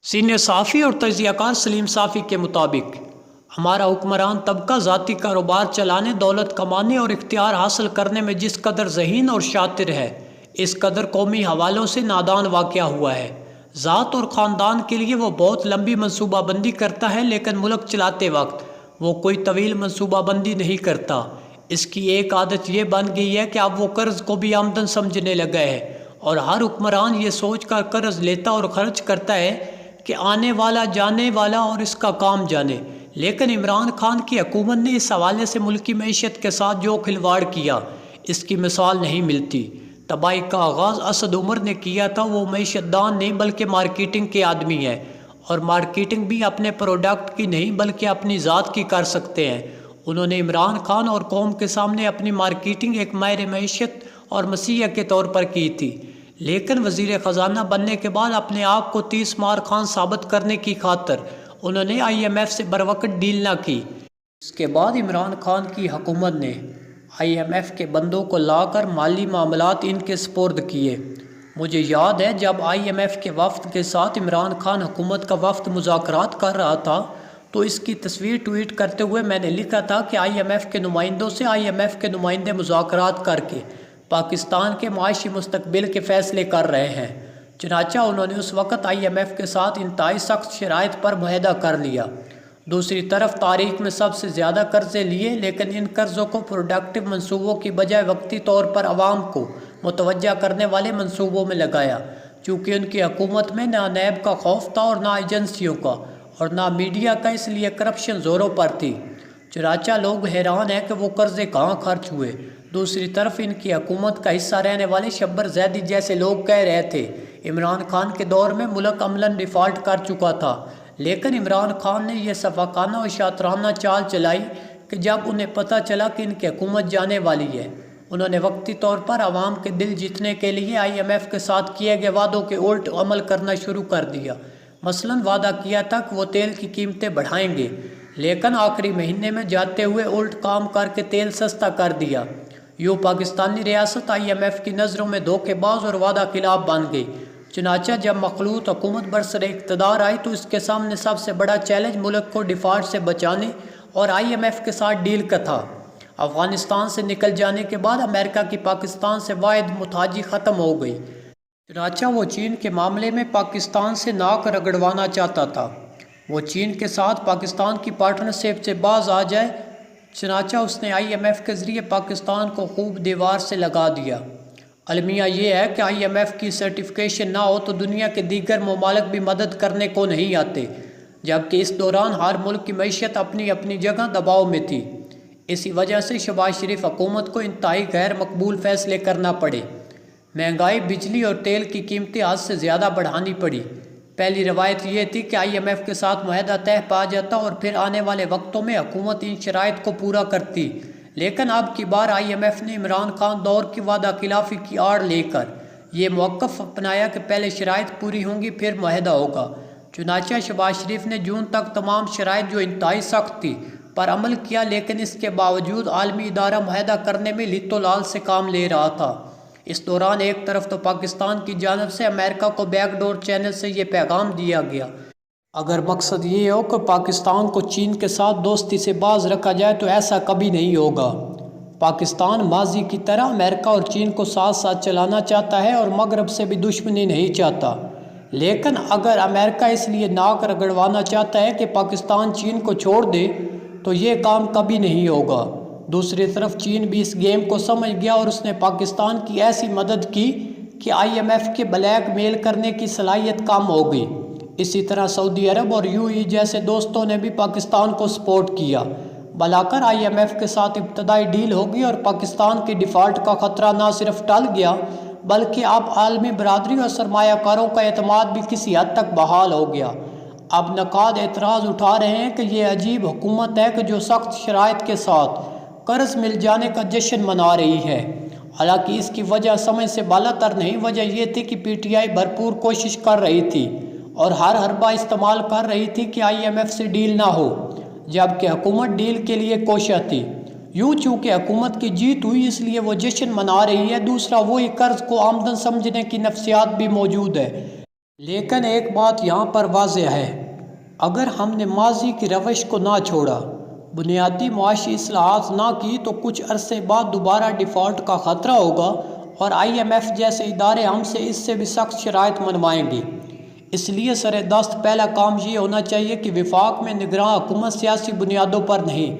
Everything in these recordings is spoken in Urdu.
سینئر صحافی اور تجزیہ کار سلیم صافی کے مطابق ہمارا حکمران طبقہ ذاتی کاروبار چلانے، دولت کمانے اور اختیار حاصل کرنے میں جس قدر ذہین اور شاطر ہے، اس قدر قومی حوالوں سے نادان واقع ہوا ہے۔ ذات اور خاندان کے لیے وہ بہت لمبی منصوبہ بندی کرتا ہے، لیکن ملک چلاتے وقت وہ کوئی طویل منصوبہ بندی نہیں کرتا۔ اس کی ایک عادت یہ بن گئی ہے کہ اب وہ قرض کو بھی آمدن سمجھنے لگا ہے، اور ہر حکمران یہ سوچ کر قرض لیتا اور خرچ کرتا ہے کہ آنے والا جانے والا اور اس کا کام جانے۔ لیکن عمران خان کی حکومت نے اس حوالے سے ملکی معیشت کے ساتھ جو کھلواڑ کیا، اس کی مثال نہیں ملتی۔ تباہی کا آغاز اسد عمر نے کیا تھا۔ وہ معیشت دان نہیں بلکہ مارکیٹنگ کے آدمی ہے، اور مارکیٹنگ بھی اپنے پروڈکٹ کی نہیں بلکہ اپنی ذات کی کر سکتے ہیں۔ انہوں نے عمران خان اور قوم کے سامنے اپنی مارکیٹنگ ایک ماہر معیشت اور مسیح کے طور پر کی تھی، لیکن وزیر خزانہ بننے کے بعد اپنے آپ کو 30 مار خان ثابت کرنے کی خاطر انہوں نے IMF سے بروقت ڈیل نہ کی۔ اس کے بعد عمران خان کی حکومت نے IMF کے بندوں کو لا کر مالی معاملات ان کے سپرد کیے۔ مجھے یاد ہے جب IMF کے وفد کے ساتھ عمران خان حکومت کا وفد مذاکرات کر رہا تھا تو اس کی تصویر ٹویٹ کرتے ہوئے میں نے لکھا تھا کہ IMF کے نمائندوں سے IMF کے نمائندے مذاکرات کر کے پاکستان کے معاشی مستقبل کے فیصلے کر رہے ہیں۔ چنانچہ انہوں نے اس وقت IMF کے ساتھ انتہائی سخت شرائط پر معاہدہ کر لیا۔ دوسری طرف تاریخ میں سب سے زیادہ قرضے لیے، لیکن ان قرضوں کو پروڈکٹیو منصوبوں کی بجائے وقتی طور پر عوام کو متوجہ کرنے والے منصوبوں میں لگایا۔ چونکہ ان کی حکومت میں نہ نیب کا خوف تھا اور نہ ایجنسیوں کا اور نہ میڈیا کا، اس لیے کرپشن زوروں پر تھی۔ چنانچہ لوگ حیران ہیں کہ وہ قرضے کہاں خرچ ہوئے۔ دوسری طرف ان کی حکومت کا حصہ رہنے والے شبر زیدی جیسے لوگ کہہ رہے تھے عمران خان کے دور میں ملک عملاً ڈیفالٹ کر چکا تھا، لیکن عمران خان نے یہ سفاکانہ اور شاطرانہ چال چلائی کہ جب انہیں پتہ چلا کہ ان کی حکومت جانے والی ہے، انہوں نے وقتی طور پر عوام کے دل جیتنے کے لیے IMF کے ساتھ کیے گئے وعدوں کے الٹ عمل کرنا شروع کر دیا۔ مثلاً وعدہ کیا تھا کہ وہ تیل کی قیمتیں بڑھائیں گے، لیکن آخری مہینے میں جاتے ہوئے الٹ کام کر کے تیل سستا کر دیا۔ یوں پاکستانی ریاست IMF کی نظروں میں دھوکے باز اور وعدہ خلاف بن گئی۔ چنانچہ جب مخلوط حکومت برسر اقتدار آئی تو اس کے سامنے سب سے بڑا چیلنج ملک کو ڈیفالٹ سے بچانے اور IMF کے ساتھ ڈیل کا تھا۔ افغانستان سے نکل جانے کے بعد امریکہ کی پاکستان سے واحد متحاجی ختم ہو گئی۔ چنانچہ وہ چین کے معاملے میں پاکستان سے ناک رگڑوانا چاہتا تھا۔ وہ چین کے ساتھ پاکستان کی پارٹنرشپ سے باز آ جائے۔ چنانچہ اس نے IMF کے ذریعے پاکستان کو خوب دیوار سے لگا دیا۔ المیہ یہ ہے کہ IMF کی سرٹیفکیشن نہ ہو تو دنیا کے دیگر ممالک بھی مدد کرنے کو نہیں آتے، جبکہ اس دوران ہر ملک کی معیشت اپنی اپنی جگہ دباؤ میں تھی۔ اسی وجہ سے شہباز شریف حکومت کو انتہائی غیر مقبول فیصلے کرنا پڑے۔ مہنگائی، بجلی اور تیل کی قیمتیں حد سے زیادہ بڑھانی پڑی۔ پہلی روایت یہ تھی کہ IMF کے ساتھ معاہدہ طے پا جاتا اور پھر آنے والے وقتوں میں حکومت ان شرائط کو پورا کرتی، لیکن اب کی بار IMF نے عمران خان دور کی وعدہ خلافی کی آڑ لے کر یہ موقف اپنایا کہ پہلے شرائط پوری ہوں گی پھر معاہدہ ہوگا۔ چنانچہ شہباز شریف نے جون تک تمام شرائط جو انتہائی سخت تھی پر عمل کیا، لیکن اس کے باوجود عالمی ادارہ معاہدہ کرنے میں لت و لال سے کام لے رہا تھا۔ اس دوران ایک طرف تو پاکستان کی جانب سے امریکہ کو بیک ڈور چینل سے یہ پیغام دیا گیا، اگر مقصد یہ ہو کہ پاکستان کو چین کے ساتھ دوستی سے باز رکھا جائے تو ایسا کبھی نہیں ہوگا۔ پاکستان ماضی کی طرح امریکہ اور چین کو ساتھ ساتھ چلانا چاہتا ہے اور مغرب سے بھی دشمنی نہیں چاہتا، لیکن اگر امریکہ اس لیے ناک رگڑوانا چاہتا ہے کہ پاکستان چین کو چھوڑ دے تو یہ کام کبھی نہیں ہوگا۔ دوسری طرف چین بھی اس گیم کو سمجھ گیا اور اس نے پاکستان کی ایسی مدد کی کہ IMF کے بلیک میل کرنے کی صلاحیت کم ہو گئی۔ اسی طرح سعودی عرب اور UAE جیسے دوستوں نے بھی پاکستان کو سپورٹ کیا۔ بلاکر IMF کے ساتھ ابتدائی ڈیل ہوگی اور پاکستان کی ڈیفالٹ کا خطرہ نہ صرف ٹل گیا بلکہ اب عالمی برادری اور سرمایہ کاروں کا اعتماد بھی کسی حد تک بحال ہو گیا۔ اب نقاد اعتراض اٹھا رہے ہیں کہ یہ عجیب حکومت ہے کہ جو سخت شرائط کے ساتھ قرض مل جانے کا جشن منا رہی ہے۔ حالانکہ اس کی وجہ سمجھ سے بالا تر نہیں، وجہ یہ تھی کہ PTI بھرپور کوشش کر رہی تھی اور ہر حربہ استعمال کر رہی تھی کہ IMF سے ڈیل نہ ہو، جبکہ حکومت ڈیل کے لیے کوشاں تھی۔ یوں چونکہ حکومت کی جیت ہوئی اس لیے وہ جشن منا رہی ہے۔ دوسرا، وہی قرض کو آمدن سمجھنے کی نفسیات بھی موجود ہے۔ لیکن ایک بات یہاں پر واضح ہے، اگر ہم نے ماضی کی روش کو نہ چھوڑا، بنیادی معاشی اصلاحات نہ کی تو کچھ عرصے بعد دوبارہ ڈیفالٹ کا خطرہ ہوگا اور IMF جیسے ادارے ہم سے اس سے بھی سخت شرائط منوائیں گے۔ اس لیے سر دست پہلا کام یہ ہونا چاہیے کہ وفاق میں نگراں حکومت سیاسی بنیادوں پر نہیں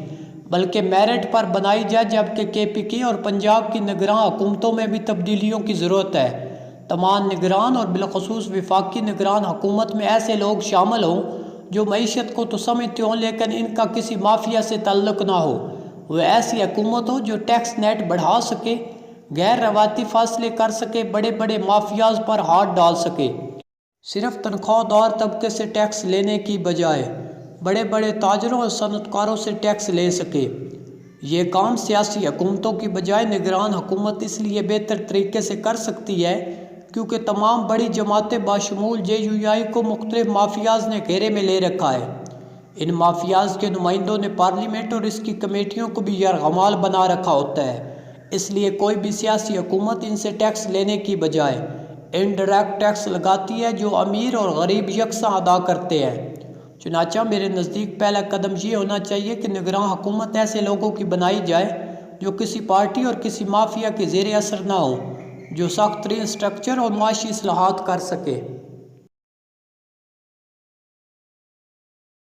بلکہ میرٹ پر بنائی جائے، جبکہ KPK اور پنجاب کی نگراں حکومتوں میں بھی تبدیلیوں کی ضرورت ہے۔ تمام نگران اور بالخصوص وفاقی نگران حکومت میں ایسے لوگ شامل ہوں جو معیشت کو تو سمجھتے ہوں لیکن ان کا کسی مافیا سے تعلق نہ ہو۔ وہ ایسی حکومت ہو جو ٹیکس نیٹ بڑھا سکے، غیر روایتی فاصلے کر سکے، بڑے بڑے مافیاز پر ہاتھ ڈال سکے، صرف تنخواہ دار طبقے سے ٹیکس لینے کی بجائے بڑے بڑے تاجروں اور صنعت کاروں سے ٹیکس لے سکے۔ یہ کام سیاسی حکومتوں کی بجائے نگران حکومت اس لیے بہتر طریقے سے کر سکتی ہے کیونکہ تمام بڑی جماعتیں بشمول JUI کو مختلف مافیاز نے گھیرے میں لے رکھا ہے۔ ان مافیاز کے نمائندوں نے پارلیمنٹ اور اس کی کمیٹیوں کو بھی یرغمال بنا رکھا ہوتا ہے، اس لیے کوئی بھی سیاسی حکومت ان سے ٹیکس لینے کی بجائے انڈائریکٹ ٹیکس لگاتی ہے جو امیر اور غریب یکساں ادا کرتے ہیں۔ چنانچہ میرے نزدیک پہلا قدم یہ ہونا چاہیے کہ نگراں حکومت ایسے لوگوں کی بنائی جائے جو کسی پارٹی اور کسی مافیا کے زیر اثر نہ ہوں، جو سخت ترین اسٹرکچر اور معاشی اصلاحات کر سکے۔